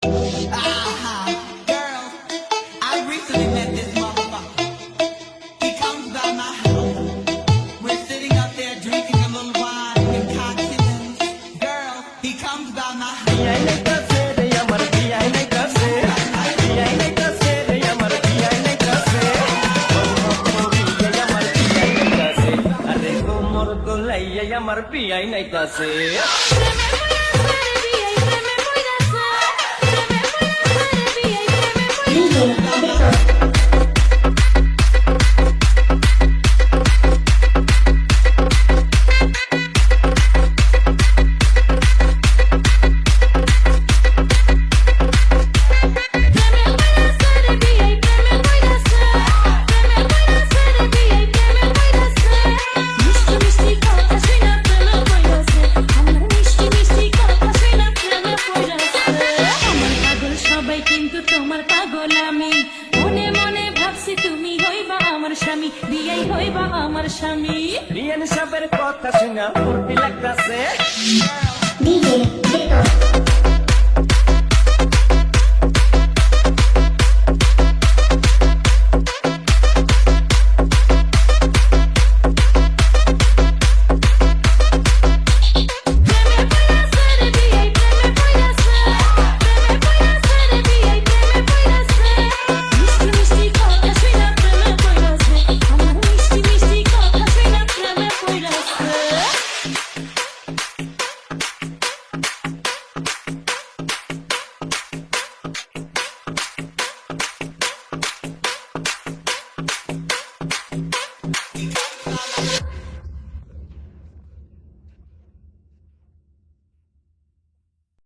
Girl, I recently met this motherfucker. He comes by my house. We're sitting up there drinking a little wine and cocktails. Girl, he comes by my house. আমার পিয়াই নাইতাছে কিন্তু তোমার পাগল আমি মনে মনে ভাবছি তুমি হইবা আমার স্বামী বিয়াই হইবা আমার স্বামী রিয়ান সাহেবের কথা শুনা ফুর্তি লাগতাছে DJ Beto.